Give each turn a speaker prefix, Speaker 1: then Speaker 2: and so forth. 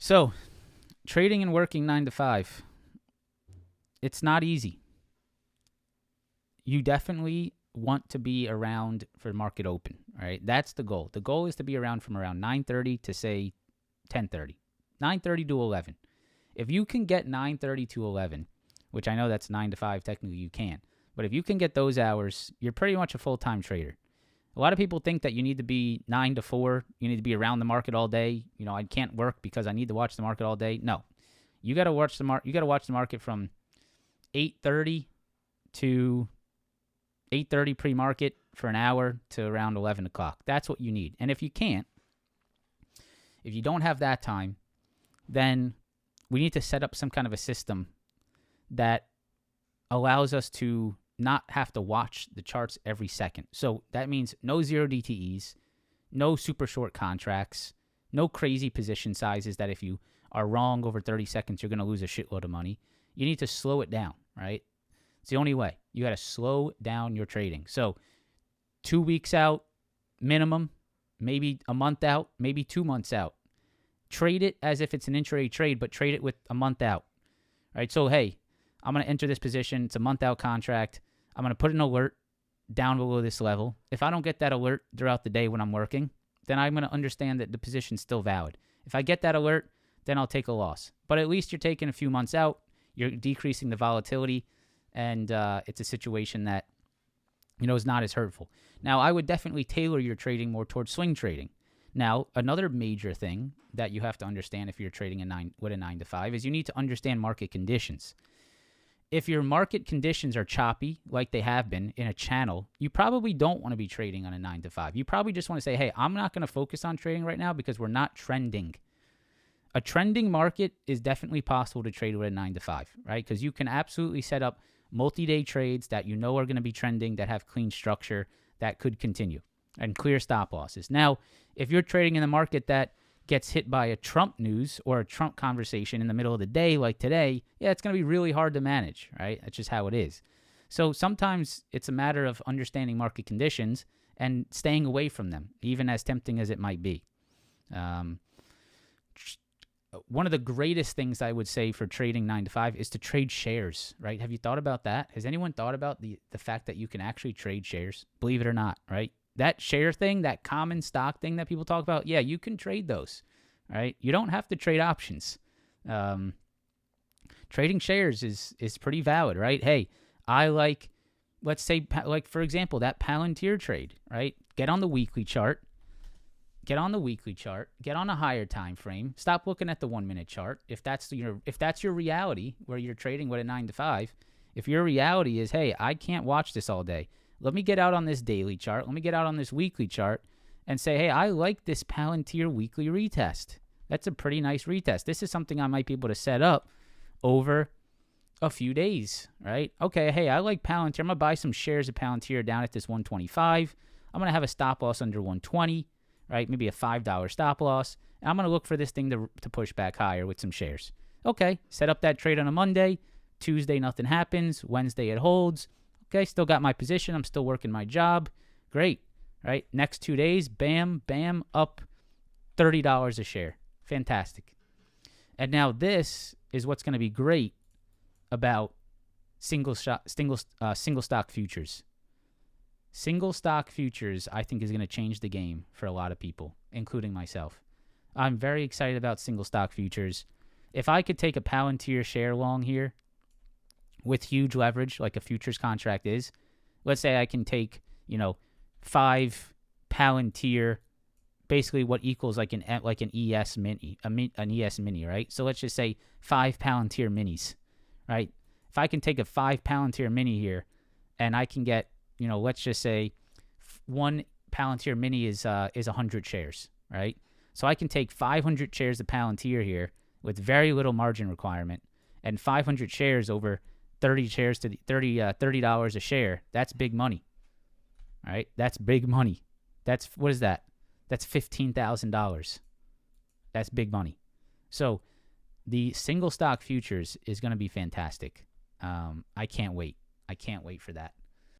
Speaker 1: So, trading and working 9 to 5, it's not easy. You definitely want to be around for market open, right? That's the goal. The goal is to be around from around 9:30 to say 10:30. 9:30 to 11. If you can get 9:30 to 11, which I know that's 9 to 5, technically you can. But if you can get those hours, you're pretty much a full-time trader. A lot of people think that you need to be 9 to 4, you need to be around the market all day. I can't work because I need to watch the market all day. No. You got to watch the market from 8:30 to 8:30 pre-market for an hour to around 11 o'clock. That's what you need. And if you don't have that time, then we need to set up some kind of a system that allows us to not have to watch the charts every second. So that means no zero DTEs, no super short contracts, no crazy position sizes that if you are wrong over 30 seconds, you're going to lose a shitload of money. You need to slow it down, right? It's the only way. You got to slow down your trading. So 2 weeks out, minimum, maybe a month out, maybe 2 months out. Trade it as if it's an intraday trade, but trade it with a month out, right? So, hey, I'm going to enter this position. It's a month out contract. I'm going to put an alert down below this level. If I don't get that alert throughout the day when I'm working, then I'm going to understand that the position's still valid. If I get that alert, then I'll take a loss. But at least you're taking a few months out. You're decreasing the volatility, and it's a situation that is not as hurtful. Now, I would definitely tailor your trading more towards swing trading. Now, another major thing that you have to understand if you're trading with a 9 to 5 is you need to understand market conditions. If your market conditions are choppy, like they have been in a channel, you probably don't want to be trading on a 9 to 5. You probably just want to say, hey, I'm not going to focus on trading right now because we're not trending. A trending market is definitely possible to trade with a 9 to 5, right? Because you can absolutely set up multi-day trades that you know are going to be trending, that have clean structure, that could continue, and clear stop losses. Now, if you're trading in a market that gets hit by a Trump news or a Trump conversation in the middle of the day like today, it's going to be really hard to manage, right? That's just how it is. So sometimes it's a matter of understanding market conditions and staying away from them, even as tempting as it might be. One of the greatest things I would say for trading 9 to 5 is to trade shares, right? Have you thought about that? Has anyone thought about the fact that you can actually trade shares? Believe it or not, right? That share thing, that common stock thing that people talk about, you can trade those, right? You don't have to trade options. Trading shares is pretty valid, right? Hey, I let's say, for example, that Palantir trade, right? Get on the weekly chart. Get on a higher time frame. Stop looking at the 1 minute chart. If that's your reality where you're trading with a 9 to 5, if your reality is, hey, I can't watch this all day. Let me get out on this daily chart. Let me get out on this weekly chart and say, hey, I like this Palantir weekly retest. That's a pretty nice retest. This is something I might be able to set up over a few days, right? Okay, hey, I like Palantir. I'm going to buy some shares of Palantir down at this 125. I'm going to have a stop loss under 120, right? Maybe a $5 stop loss. And I'm going to look for this thing to push back higher with some shares. Okay, set up that trade on a Monday. Tuesday, nothing happens. Wednesday, it holds. Okay, still got my position. I'm still working my job. Great, right? Next 2 days, bam, bam, up $30 a share. Fantastic. And now this is what's going to be great about single stock futures. Single stock futures, I think, is going to change the game for a lot of people, including myself. I'm very excited about single stock futures. If I could take a Palantir share long here, with huge leverage, like a futures contract is, let's say I can take, 5 Palantir, basically what equals like an ES mini, an ES mini, right? So let's just say 5 Palantir minis, right? If I can take a 5 Palantir mini here, and I can get, let's just say 1 Palantir mini is 100 shares, right? So I can take 500 shares of Palantir here with very little margin requirement, and 500 shares over 30 shares to $30 a share. That's big money, right? That's big money. What is that? That's $15,000. That's big money. So the single stock futures is going to be fantastic. I can't wait. I can't wait for that.